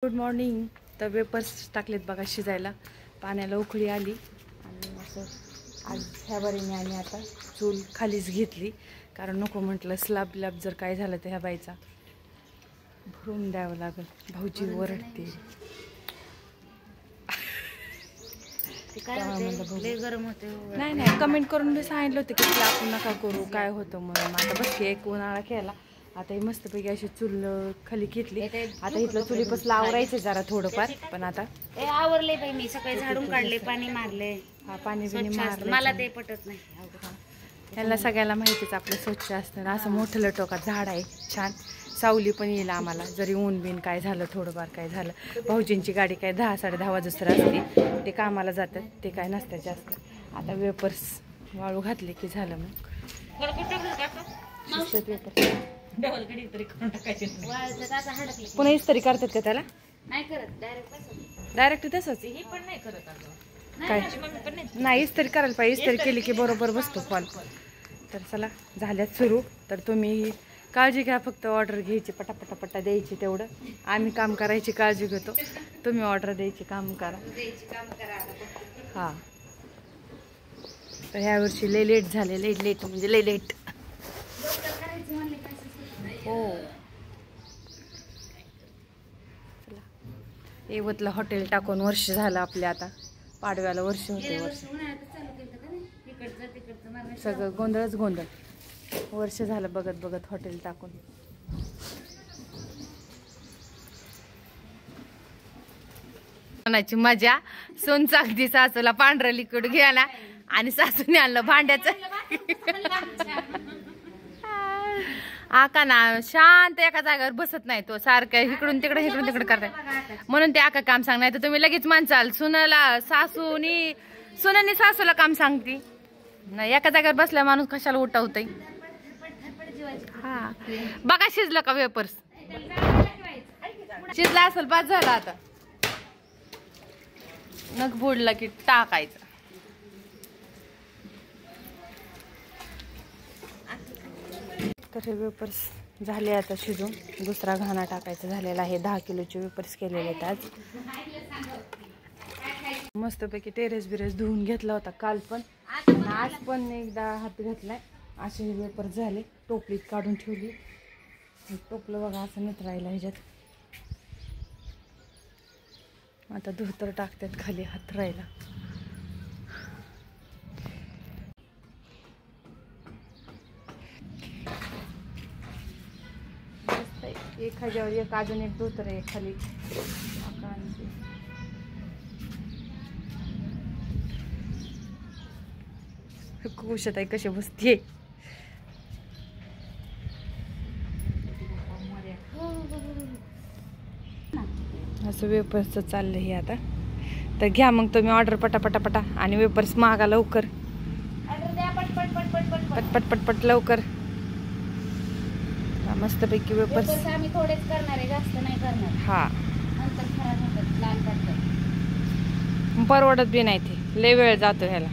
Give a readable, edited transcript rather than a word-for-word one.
Good morning. तर vapours टाकलेत बघा शिजायला. पाण्याला उकळी आली आणि असं आज ह्या बारीने आणि आता चूल खालीच घेतली, कारण नको म्हटलं स्लाब बिलाब जर काय झालं तर ह्या बाईचा भरून द्यावं लागेल. भाऊजी ओरडते. नाही नाही, कमेंट करून मी सांगितलं होतं की आपण नका करू, काय होतं म्हणून. आता बस एक उन्हाळा केला, आता ही मस्तपैकी अशी चूल खाली घेतली. आता इथलं चुलीपासून आवरायचं जरा थोडंफार, पण आता आवरले बाई. मी सकाळी झाडून काढले, पाणी मारले. हा, पाणी बिणी मारलं. मला ते पटत नाही. ह्याला सगळ्याला माहितीच आपलं स्वच्छ असतं ना. असं मोठं लटोकात झाड आहे छान, सावली पण येईल आम्हाला जरी ऊन बिन काय झालं, थोडंफार काय झालं. भाऊजींची गाडी काय 10 साडे 10 वाजता असते, ते कामाला जातात, ते काय नसतात जास्त. आता वेपर्स वाळू घातले की झालं. मग पुन्हा इस्त्री करतात का त्याला? नाही करत, डायरेक्ट तसंच पण नाही करत. काय नाही, इस्त्री करायला पाहिजे. इस्त्री केली की बरोबर बसतो फॉल. तर चला झाल्यात सुरू. तर तुम्ही काळजी घ्या, फक्त ऑर्डर घ्यायची, पटापटा द्यायची. तेवढं आम्ही काम करायची काळजी घेतो, तुम्ही ऑर्डर द्यायची काम करा. हां, तर ह्या वर्षी लय लेट झाले. लेट म्हणजे लय लेट. हो, चला. येवतला हॉटेल टाकून वर्ष झालं आपल्या. आता पाडव्याला वर्ष होते. वर्ष सगळं गोंधळच गोंधळ. वर्ष झालं बघत बघत हॉटेल टाकून. मजा. सोन चाकती सासूला पांढरं लिक्विड घ्यायला आणि सासूने आणलं भांड्याचं. आका ना शांत एका जागेवर बसत नाही, तो सारखं इकडून तिकडे करताय. म्हणून ते आका काम सांग, नाही तर तुम्ही लगेच मानचाल सुनाला सुनानी सासूला काम सांगते. नाही, एका जागेवर बसल्या माणूस कशाला उठवतय. हा, बघा शिजलं का वेपर्स? शिजला असेल, बाद झाला. आता नग बुडला की टाकायचं. तर हे वेपर्स झाले आता शिजून. दुसरा घाणा टाकायचा झालेला आहे. 10 किलोचे वेपर्स केलेले आहेत आज. मस्तपैकी टेरेस बिरेस धुवून घेतला होता काल पण, आज पण एकदा हात घातलाय. असे हे वेपर्स झाले. टोपलीत काढून ठेवली. टोपलं बघा असं नत राहिलं ह्याच्यात. आता धुतर टाकतात खाली, हात राहिला. एक ह्याच्यावर एक, अजून एक धोतर आहे खाली. कुशत आहे कशी बसतीये. असं वेपर्सचं चाललं हे आता. तर घ्या मग तुम्ही ऑर्डर पटापटा आणि वेपर्स मागा लवकर. पटपट लवकर. मस्तपैकी वेपर्स आम्ही थोडेच करणार आहे, जास्त नाही करणार. हा, नंतर खराब होतात, लाल पडतात. परवडत बी नाही, ते लय वेळ जातो ह्याला.